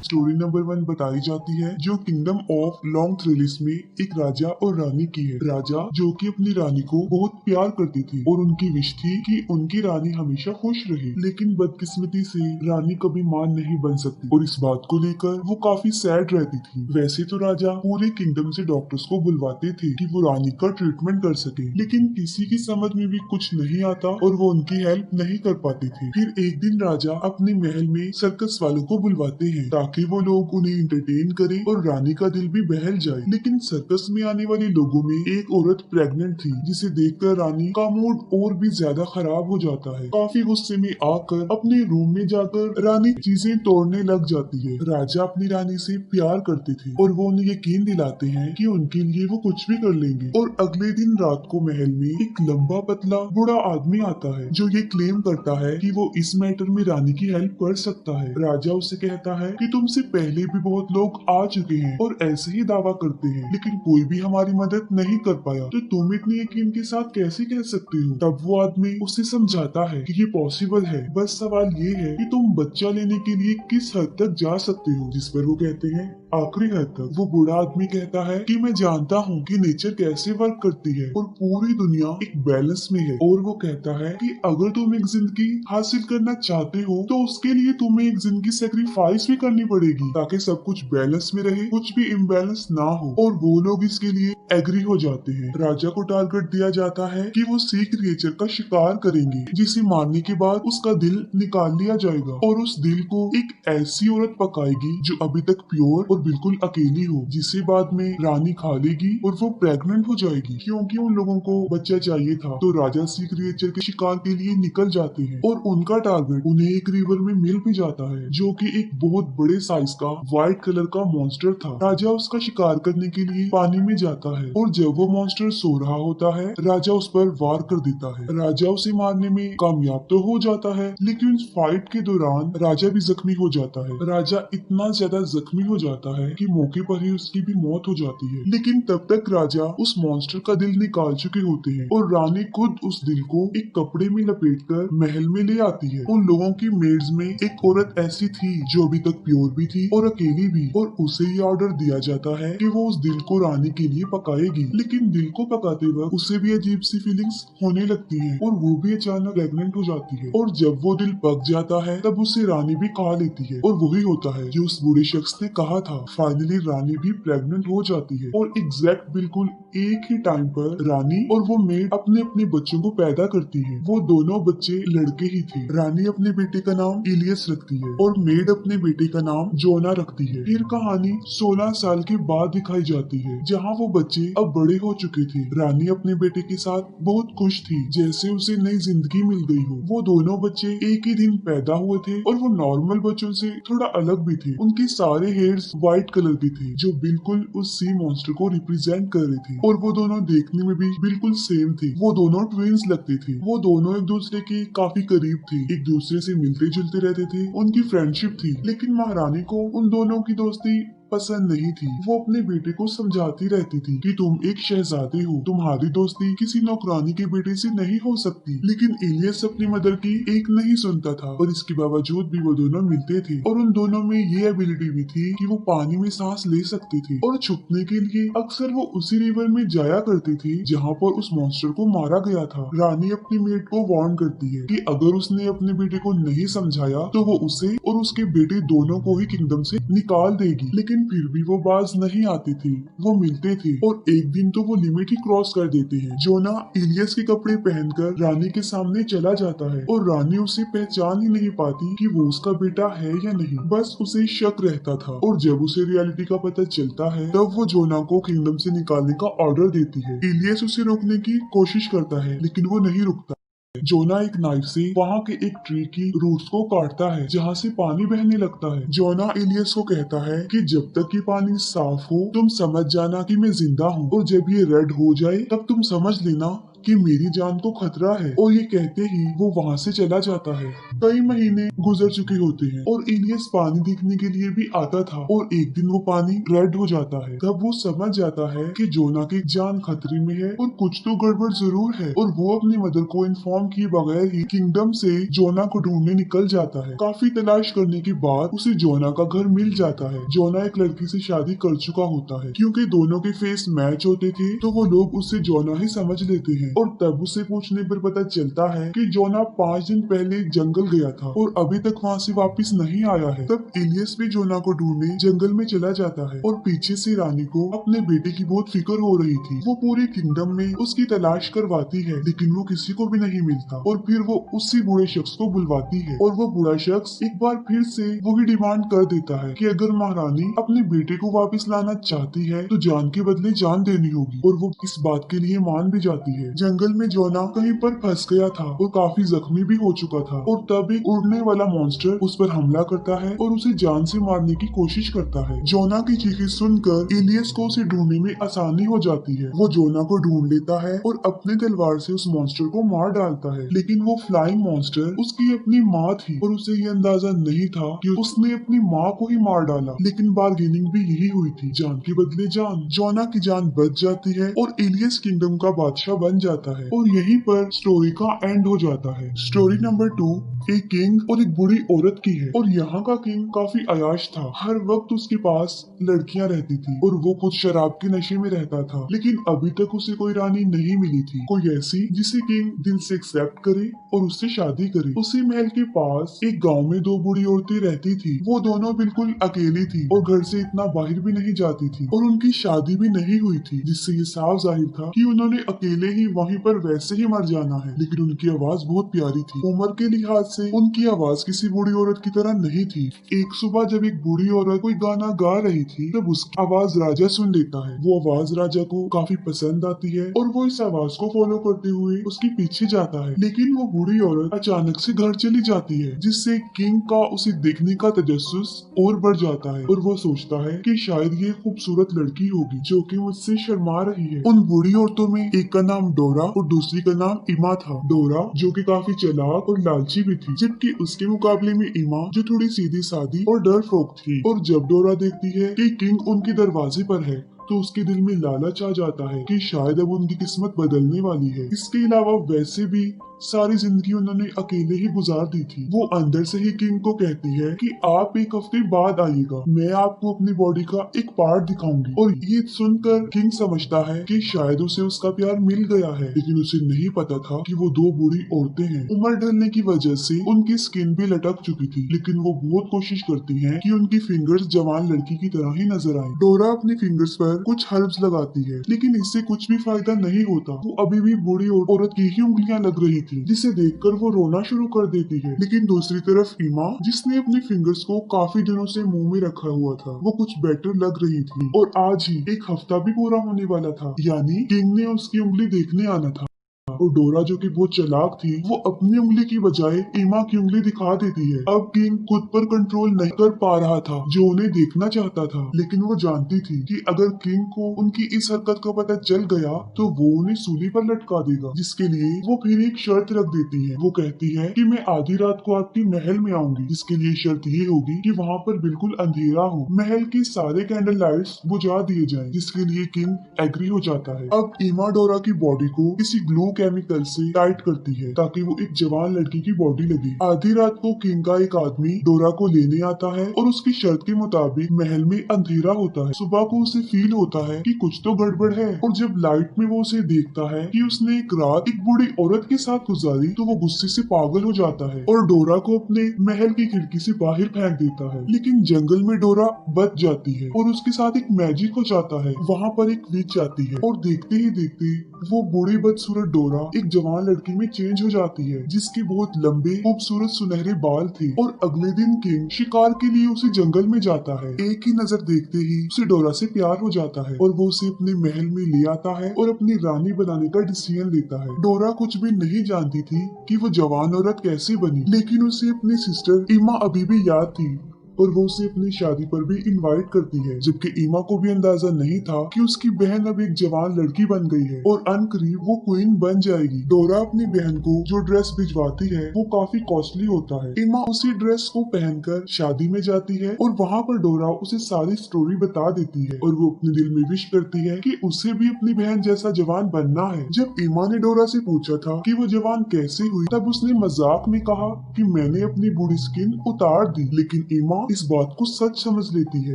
Story number 1 बताई जाती है जो किंगडम ऑफ लॉन्ग थ्रिलिस में एक राजा और रानी की है। राजा जो कि अपनी रानी को बहुत प्यार करती थी और उनकी विश थी कि उनकी रानी हमेशा खुश रहे, लेकिन बदकिस्मती से रानी कभी मां नहीं बन सकती और इस बात को लेकर वो काफी सैड रहती थी। वैसे तो राजा पूरे किंगडम से डॉक्टर्स को बुलवाते थे कि वो रानी का ट्रीटमेंट कर सके, लेकिन किसी की समझ में भी कुछ नहीं आता और वो उनकी हेल्प नहीं कर पाते थे। फिर एक दिन राजा अपने महल में सर्कस वालों को बुलवाते हैं ताकि वो लोग उन्हें एंटरटेन करें और रानी का दिल भी बहल जाए। लेकिन सर्कस में आने वाले लोगों में एक औरत प्रेग्नेंट थी, जिसे देखकर रानी का मूड और भी ज्यादा खराब हो जाता है। काफी गुस्से में आकर अपने रूम में जाकर रानी चीजें तोड़ने लग जाती है। राजा अपनी रानी से प्यार करते थे और वो उन्हें यकीन दिलाते हैं कि उनके लिए वो कुछ भी कर लेंगे। और अगले दिन रात को महल में एक लंबा पतला बूढ़ा आदमी आता है जो ये क्लेम करता है कि वो इस मैटर में रानी की हेल्प कर सकता है। राजा उससे कहता है कि तुमसे पहले भी बहुत लोग आ चुके हैं और ऐसे ही दावा करते हैं, लेकिन कोई भी हमारी मदद नहीं कर पाया, तो तुम इतने यकीन के साथ कैसे कह सकते हो। तब वो आदमी उसे समझाता है कि ये पॉसिबल है, बस सवाल ये है कि तुम बच्चा लेने के लिए किस हद तक जा सकते हो। जिस पर वो कहते हैं आखिरी हद तक। वो बूढ़ा आदमी कहता है कि मैं जानता हूँ कि नेचर कैसे वर्क करती है और पूरी दुनिया एक बैलेंस में है। और वो कहता है कि अगर तुम एक जिंदगी हासिल करना चाहते हो तो उसके लिए तुम्हें एक जिंदगी सेक्रीफाइस भी करनी पड़ेगी ताकि सब कुछ बैलेंस में रहे, कुछ भी इम्बैलेंस ना हो। और वो लोग इसके लिए एग्री हो जाते हैं। राजा को टारगेट दिया जाता है कि वो सी क्रिएचर का शिकार करेंगे, जिसे मारने के बाद उसका दिल निकाल लिया जाएगा और उस दिल को एक ऐसी औरत पकाएगी जो अभी तक प्योर और बिल्कुल अकेली हो, जिसे बाद में रानी खा लेगी और वो प्रेग्नेंट हो जाएगी। क्योंकि उन लोगों को बच्चा चाहिए था तो राजा सी क्रिएचर के शिकार के लिए निकल जाते हैं और उनका टारगेट उन्हें एक रिवर में मिल भी जाता है जो कि एक बहुत बड़े साइज का व्हाइट कलर का मॉन्स्टर था। राजा उसका शिकार करने के लिए पानी में जाता है और जब वो मॉन्स्टर सो रहा होता है राजा उस पर वार कर देता है। राजा उसे मारने में कामयाब तो हो जाता है, लेकिन उस फाइट के दौरान राजा भी जख्मी हो जाता है। राजा इतना ज्यादा जख्मी हो जाता है कि मौके पर ही उसकी भी मौत हो जाती है। लेकिन तब तक राजा उस मॉन्स्टर का दिल निकाल चुके होते हैं और रानी खुद उस दिल को एक कपड़े में लपेटकर महल में ले आती है। उन लोगों की मेड्स में एक औरत ऐसी थी जो अभी तक प्योर भी थी और अकेली भी, और उसे ये ऑर्डर दिया जाता है कि वो उस दिल को रानी के लिए पकाएगी। लेकिन दिल को पकाते वक्त उसे भी अजीब सी फीलिंग्स होने लगती है और वो भी अचानक प्रेग्नेंट हो जाती है। और जब वो दिल पक जाता है तब उसे रानी भी खा लेती है और वही होता है जो उस बूढ़े शख्स ने कहा था। फाइनली रानी भी प्रेग्नेंट हो जाती है और एग्जैक्ट बिल्कुल एक ही टाइम पर रानी और वो मेड अपने अपने बच्चों को पैदा करती है। वो दोनों बच्चे लड़के ही थे। रानी अपने बेटे का नाम इलियस रखती है और मेड अपने बेटे का नाम जोना रखती है। फिर कहानी 16 साल के बाद दिखाई जाती है जहाँ वो बच्चे अब बड़े हो चुके थे। रानी अपने बेटे के साथ बहुत खुश थी, जैसे उसे नई जिंदगी मिल गई हो। वो दोनों बच्चे एक ही दिन पैदा हुए थे और वो नॉर्मल बच्चों से थोड़ा अलग भी थे। उनके सारे हेयर्स व्हाइट कलर के थे जो बिल्कुल उस सी मॉन्स्टर को रिप्रेजेंट कर रहे थे और वो दोनों देखने में भी बिल्कुल सेम थे। वो दोनों ट्विंस लगते थे। वो दोनों एक दूसरे के काफी करीब थे, एक दूसरे से मिलते जुलते रहते थे। उनकी फ्रेंडशिप थी, लेकिन महारानी को उन दोनों की दोस्ती पसंद नहीं थी। वो अपने बेटे को समझाती रहती थी कि तुम एक शहजादे हो, तुम्हारी दोस्ती किसी नौकरानी के बेटे से नहीं हो सकती। लेकिन इलियस अपनी मदर की एक नहीं सुनता था और इसके बावजूद भी वो दोनों मिलते थे और उन दोनों में ये एबिलिटी भी थी कि वो पानी में सांस ले सकते थे और छुपने के लिए अक्सर वो उसी रिवर में जाया करती थी जहाँ पर उस मॉन्स्टर को मारा गया था। रानी अपनी मेट को वार्न करती है कि अगर उसने अपने बेटे को नहीं समझाया तो वो उसे और उसके बेटे दोनों को ही किंगडम से निकाल देगी। लेकिन फिर भी वो बाज नहीं आते थे। वो मिलते थे और एक दिन तो वो लिमिट ही क्रॉस कर देते हैं। जोना इलियस के कपड़े पहनकर रानी के सामने चला जाता है और रानी उसे पहचान ही नहीं पाती कि वो उसका बेटा है या नहीं, बस उसे शक रहता था। और जब उसे रियलिटी का पता चलता है तब वो जोना को किंगडम से निकालने का ऑर्डर देती है। इलियस उसे रोकने की कोशिश करता है लेकिन वो नहीं रुकता। जोना एक नाइफ से वहाँ के एक ट्री की रूट्स को काटता है जहाँ से पानी बहने लगता है। जोना इलियस को कहता है कि जब तक ये पानी साफ हो तुम समझ जाना कि मैं जिंदा हूँ और जब ये रेड हो जाए तब तुम समझ लेना कि मेरी जान को खतरा है, और ये कहते ही वो वहाँ से चला जाता है। कई महीने गुजर चुके होते हैं और इलियस पानी देखने के लिए भी आता था, और एक दिन वो पानी रेड हो जाता है। तब वो समझ जाता है कि जोना की जान खतरे में है और कुछ तो गड़बड़ जरूर है, और वो अपनी मदर को इन्फॉर्म किए बगैर ही किंगडम से जोना को ढूंढने निकल जाता है। काफी तलाश करने के बाद उसे जोना का घर मिल जाता है। जोना एक लड़की से शादी कर चुका होता है। क्योंकि दोनों के फेस मैच होते थे तो वो लोग उससे जोना ही समझ लेते हैं, और तब उसे पूछने पर पता चलता है कि जोना 5 दिन पहले जंगल गया था और अभी तक वहाँ से वापस नहीं आया है। तब इलियस भी जोना को ढूंढने जंगल में चला जाता है, और पीछे से रानी को अपने बेटे की बहुत फिक्र हो रही थी। वो पूरे किंगडम में उसकी तलाश करवाती है, लेकिन वो किसी को भी नहीं मिलता, और फिर वो उसी बूढ़े शख्स को बुलवाती है, और वो बूढ़ा शख्स एक बार फिर से वही डिमांड कर देता है कि अगर महारानी अपने बेटे को वापस लाना चाहती है तो जान के बदले जान देनी होगी, और वो इस बात के लिए मान भी जाती है। जंगल में जोना कहीं पर फंस गया था और काफी जख्मी भी हो चुका था, और तब एक उड़ने वाला मॉन्स्टर उस पर हमला करता है और उसे जान से मारने की कोशिश करता है। जोना की चीखें सुनकर इलियस को उसे ढूंढने में आसानी हो जाती है। वो जोना को ढूंढ लेता है और अपने तलवार से उस मॉन्स्टर को मार डालता है, लेकिन वो फ्लाइंग मॉन्स्टर उसकी अपनी माँ थी, और उसे ये अंदाजा नहीं था कि उसने अपनी माँ को ही मार डाला। लेकिन बार्गेनिंग भी यही हुई थी, जान के बदले जान। जोना की जान बच जाती है और इलियस किंगडम का बादशाह बन जाता है, और यहीं पर स्टोरी का एंड हो जाता है। स्टोरी नंबर 2 एक किंग और एक बुरी औरत की है, और यहाँ का किंग काफी अयाश था। हर वक्त उसके पास लड़कियां रहती थी और वो खुद शराब के नशे में रहता था, लेकिन अभी तक उसे कोई रानी नहीं मिली थी, कोई ऐसी जिसे किंग दिल से एक्सेप्ट करे और उससे शादी करे। उसी महल के पास एक गांव में 2 बूढ़ी औरतें रहती थी। वो दोनों बिल्कुल अकेली थी और घर से इतना बाहर भी नहीं जाती थी, और उनकी शादी भी नहीं हुई थी, जिससे ये साफ जाहिर था कि उन्होंने अकेले ही वहीं पर वैसे ही मर जाना है। लेकिन उनकी आवाज बहुत प्यारी थी। उम्र के लिहाज से उनकी आवाज किसी बूढ़ी औरत की तरह नहीं थी। एक सुबह जब एक बूढ़ी औरत कोई गाना गा रही थी, तब उसकी आवाज राजा सुन लेता है। वो आवाज राजा को काफी पसंद आती है और वो इस आवाज को फॉलो करते हुए उसके पीछे जाता है। लेकिन वो बूढ़ी औरत अचानक से घर चली जाती है, जिससे किंग का उसे देखने का तजस्सुस और बढ़ जाता है, और वो सोचता है कि शायद ये खूबसूरत लड़की होगी जो कि मुझसे शर्मा रही है। उन बूढ़ी औरतों में एक का नाम डोरा और दूसरी का नाम इमा था। डोरा जो कि काफी चालाक और लालची भी थी, जबकि उसके मुकाबले में इमा जो थोड़ी सीधी सादी और डरपोक थी। और जब डोरा देखती है कि किंग उनके दरवाजे पर है, तो उसके दिल में लालच आ जाता है कि शायद अब उनकी किस्मत बदलने वाली है। इसके अलावा वैसे भी सारी जिंदगी उन्होंने अकेले ही गुजार दी थी। वो अंदर से ही किंग को कहती है कि आप एक हफ्ते बाद आइएगा, मैं आपको अपनी बॉडी का एक पार्ट दिखाऊंगी। और ये सुनकर किंग समझता है कि शायद उसे उसका प्यार मिल गया है, लेकिन उसे नहीं पता था कि वो 2 बूढ़ी औरतें हैं। उम्र ढलने की वजह से उनकी स्किन भी लटक चुकी थी, लेकिन वो बहुत कोशिश करती हैं कि उनकी फिंगर्स जवान लड़की की तरह ही नजर आए। डोरा अपनी फिंगर्स पर कुछ हर्ब्स लगाती है, लेकिन इससे कुछ भी फायदा नहीं होता। वो अभी भी बूढ़ी औरत की ही उंगलियां लग रही थी, जिसे देखकर वो रोना शुरू कर देती है। लेकिन दूसरी तरफ इमा, जिसने अपनी फिंगर्स को काफी दिनों से मुंह में रखा हुआ था, वो कुछ बेटर लग रही थी, और आज ही एक हफ्ता भी पूरा होने वाला था, यानी किंग ने उसकी उंगली देखने आना था। और डोरा जो कि बहुत चालाक थी, वो अपनी उंगली की बजाय इमा की उंगली दिखा देती है। अब किंग खुद पर कंट्रोल नहीं कर पा रहा था, जो उन्हें देखना चाहता था, लेकिन वो जानती थी कि अगर किंग को उनकी इस हरकत का पता चल गया तो वो उन्हें सूली पर लटका देगा, जिसके लिए वो फिर एक शर्त रख देती है। वो कहती है कि मैं आधी रात को आपके महल में आऊंगी, जिसके लिए शर्त ये होगी कि वहाँ पर बिल्कुल अंधेरा हो, महल के सारे कैंडल लाइट्स बुझा दिए जाएं, जिसके लिए किंग एग्री हो जाता है। अब इमा डोरा की बॉडी को किसी ग्लू केमिकल से टाइट करती है ताकि वो एक जवान लड़की की बॉडी लगे। आधी रात को किंग का एक आदमी डोरा को लेने आता है और उसकी शर्त के मुताबिक महल में अंधेरा होता है। सुबह को उसे फील होता है कि कुछ तो गड़बड़ है, और जब लाइट में वो उसे देखता है कि उसने एक रात एक बूढ़ी औरत के साथ गुजारी, तो वो गुस्से से पागल हो जाता है और डोरा को अपने महल की खिड़की से बाहर फेंक देता है। लेकिन जंगल में डोरा बच जाती है और उसके साथ एक मैजिक हो जाता है। वहाँ पर एक विच आती है और देखते ही देखते वो बूढ़ी बदसूरत डोरा एक जवान लड़की में चेंज हो जाती है, जिसके बहुत लंबे खूबसूरत सुनहरे बाल थे। और अगले दिन किंग शिकार के लिए उसे जंगल में जाता है। एक ही नजर देखते ही उसे डोरा से प्यार हो जाता है और वो उसे अपने महल में ले आता है और अपनी रानी बनाने का डिसीजन लेता है। डोरा कुछ भी नहीं जानती थी कि वो जवान औरत कैसे बनी, लेकिन उसे अपनी सिस्टर इमा अभी भी याद थी और वो उसे अपनी शादी पर भी इनवाइट करती है, जबकि ईमा को भी अंदाजा नहीं था कि उसकी बहन अब एक जवान लड़की बन गई है और अनकरीब वो क्वीन बन जाएगी। डोरा अपनी बहन को जो ड्रेस भिजवाती है वो काफी कॉस्टली होता है। ईमा उसी ड्रेस को पहनकर शादी में जाती है और वहाँ पर डोरा उसे सारी स्टोरी बता देती है और वो अपने दिल में विश करती है कि उसे भी अपनी बहन जैसा जवान बनना है। जब ईमा ने डोरा से पूछा था कि वो जवान कैसे हुई, तब उसने मजाक में कहा कि मैंने अपनी बूढ़ी स्किन उतार दी, लेकिन ईमा इस बात को सच समझ लेती है।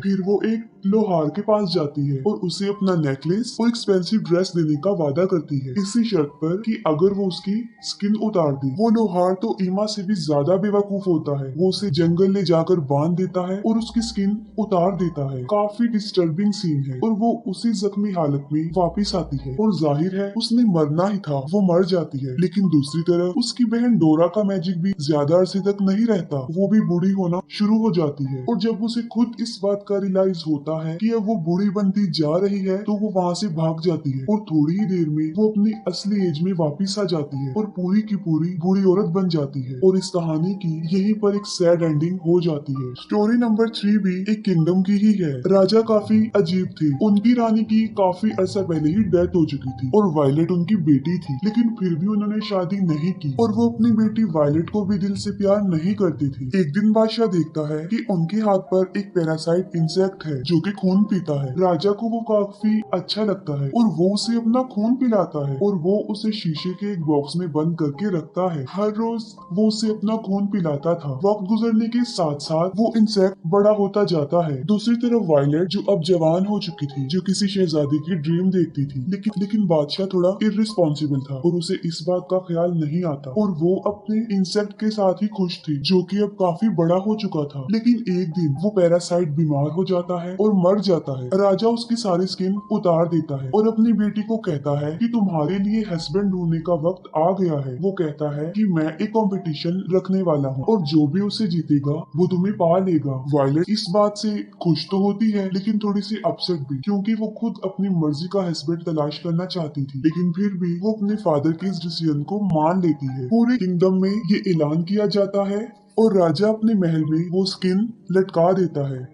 फिर वो एक लोहार के पास जाती है और उसे अपना नेकलेस और एक्सपेंसिव ड्रेस देने का वादा करती है, इसी शर्त पर कि अगर वो उसकी स्किन उतार दी। वो लोहार तो ईमा से भी ज्यादा बेवकूफ होता है, वो उसे जंगल ले जाकर बांध देता है और उसकी स्किन उतार देता है। काफी डिस्टर्बिंग सीन है और वो उसी जख्मी हालत में वापिस आती है और जाहिर है उसने मरना ही था, वो मर जाती है। लेकिन दूसरी तरफ उसकी बहन डोरा का मैजिक भी ज्यादा अरसे तक नहीं रहता, वो भी बूढ़ी होना शुरू हो जाती है और जब उसे खुद इस बात का रियलाइज होता है कि अब वो बूढ़ी बनती जा रही है तो वो वहाँ से भाग जाती है और थोड़ी ही देर में वो अपनी असली एज में वापिस आ जाती है और पूरी की पूरी बूढ़ी औरत बन जाती है। और इस कहानी की यहीं पर एक सैड एंडिंग हो जाती है। स्टोरी नंबर 3 भी एक किंगडम की ही है। राजा काफी अजीब थे, उनकी रानी की काफी अर्सा पहले ही डेथ हो चुकी थी और वायलेट उनकी बेटी थी, लेकिन फिर भी उन्होंने शादी नहीं की और वो अपनी बेटी वायलेट को भी दिल से प्यार नहीं करती थी। एक दिन बादशाह देखता है कि उनके हाथ पर एक पैरासाइट इंसेक्ट है जो कि खून पीता है। राजा को वो काफी अच्छा लगता है और वो उसे अपना खून पिलाता है और वो उसे शीशे के एक बॉक्स में बंद करके रखता है। हर रोज वो उसे अपना खून पिलाता था। वक्त गुजरने के साथ साथ वो इंसेक्ट बड़ा होता जाता है। दूसरी तरफ वायलेट जो अब जवान हो चुकी थी, जो किसी शहजादी की ड्रीम देखती थी, लेकिन बादशाह थोड़ा इर्रिस्पॉन्सिबल था और उसे इस बात का ख्याल नहीं आता और वो अपने इंसेक्ट के साथ ही खुश थी जो कि अब काफी बड़ा हो चुका था। लेकिन एक दिन वो पैरासाइट बीमार हो जाता है और मर जाता है। राजा उसकी सारी स्किन उतार देता है और अपनी बेटी को कहता है कि तुम्हारे लिए हस्बैंड ढूंढने का वक्त आ गया है। वो कहता है कि मैं एक कंपटीशन रखने वाला हूँ और जो भी उसे जीतेगा वो तुम्हें पा लेगा। वायलेट इस बात से खुश तो होती है लेकिन थोड़ी सी अपसेट भी, क्योंकि वो खुद अपनी मर्जी का हस्बैंड तलाश करना चाहती थी, लेकिन फिर भी वो अपने फादर के इस डिसीजन को मान लेती है। पूरे किंगडम में ये ऐलान किया जाता है और राजा अपने महल में वो स्किन लटका देता है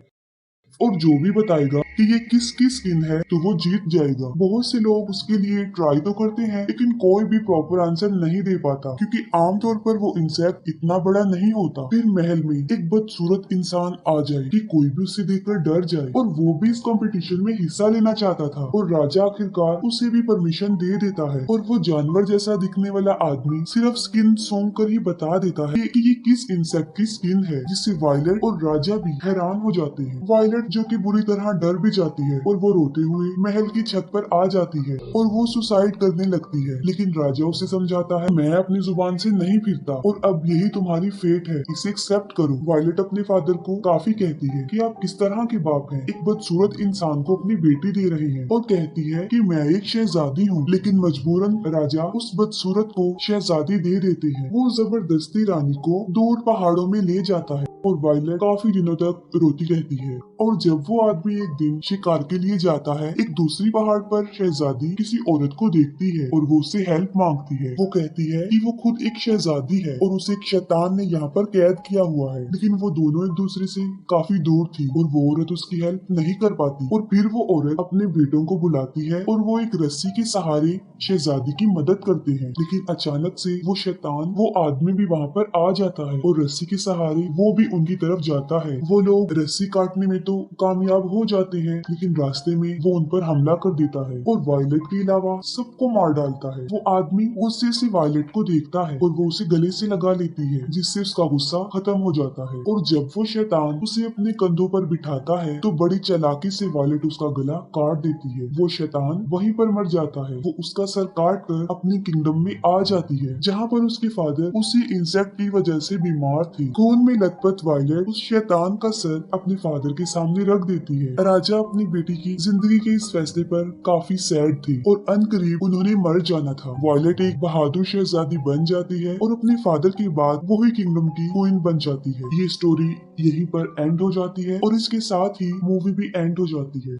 और जो भी बताएगा कि ये किसकी स्किन है तो वो जीत जाएगा। बहुत से लोग उसके लिए ट्राई तो करते हैं लेकिन कोई भी प्रॉपर आंसर नहीं दे पाता, क्योंकि आमतौर पर वो इंसेक्ट इतना बड़ा नहीं होता। फिर महल में एक बदसूरत इंसान आ जाए कि कोई भी उसे देखकर डर जाए और वो भी इस कंपटीशन में हिस्सा लेना चाहता था और राजा आखिरकार उसे भी परमिशन दे देता है और वो जानवर जैसा दिखने वाला आदमी सिर्फ स्किन सूंघ कर ही बता देता है कि ये किस इंसेक्ट की स्किन है, जिससे वायलेट और राजा भी हैरान हो जाते हैं। वायलेट जो कि बुरी तरह डर भी जाती है और वो रोते हुए महल की छत पर आ जाती है और वो सुसाइड करने लगती है, लेकिन राजा उसे समझाता है मैं अपनी जुबान से नहीं फिरता और अब यही तुम्हारी फेट है, इसे एक्सेप्ट करो। वायलेट अपने फादर को काफी कहती है कि आप किस तरह के बाप हैं, एक बदसूरत इंसान को अपनी बेटी दे रहे हैं, और कहती है कि मैं एक शहजादी हूँ, लेकिन मजबूरन राजा उस बदसूरत को शहजादी दे देते हैं। वो जबरदस्ती रानी को दूर पहाड़ों में ले जाता है और वायलेट काफी दिनों तक रोती रहती है। और जब वो आदमी एक दिन शिकार के लिए जाता है, एक दूसरी पहाड़ पर शहजादी किसी औरत को देखती है और वो उससे हेल्प मांगती है। वो कहती है कि वो खुद एक शहजादी है और उसे एक शैतान ने यहाँ पर कैद किया हुआ है, लेकिन वो दोनों एक दूसरे से काफी दूर थी और वो औरत उसकी हेल्प नहीं कर पाती। और फिर वो औरत अपने बेटों को बुलाती है और वो एक रस्सी के सहारे शहजादी की मदद करते हैं, लेकिन अचानक से वो शैतान वो आदमी भी वहाँ पर आ जाता है और रस्सी के सहारे वो भी उनकी तरफ जाता है। वो लोग रस्सी काटने में तो कामयाब हो जाते हैं, लेकिन रास्ते में वो उन पर हमला कर देता है और वायलेट के अलावा सबको मार डालता है। वो आदमी गुस्से से वायलेट को देखता है और वो उसे गले से लगा लेती है, जिससे उसका गुस्सा खत्म हो जाता है। और जब वो शैतान उसे अपने कंधों पर बिठाता है तो बड़ी चालाकी से वायलेट उसका गला काट देती है। वो शैतान वहीं पर मर जाता है। वो उसका सर काट कर अपनी किंगडम में आ जाती है, जहाँ पर उसके फादर उसी इंसेक्ट की वजह से बीमार थे। खून में लथपथ वायलेट उस शैतान का सर अपने फादर के सामने रख देती है। राजा अपनी बेटी की जिंदगी के इस फैसले पर काफी सैड थी और अनकरीब उन्होंने मर जाना था। वायलेट एक बहादुर शहजादी बन जाती है और अपने फादर के बाद वो ही किंगडम की क्वीन बन जाती है। ये स्टोरी यहीं पर एंड हो जाती है और इसके साथ ही मूवी भी एंड हो जाती है।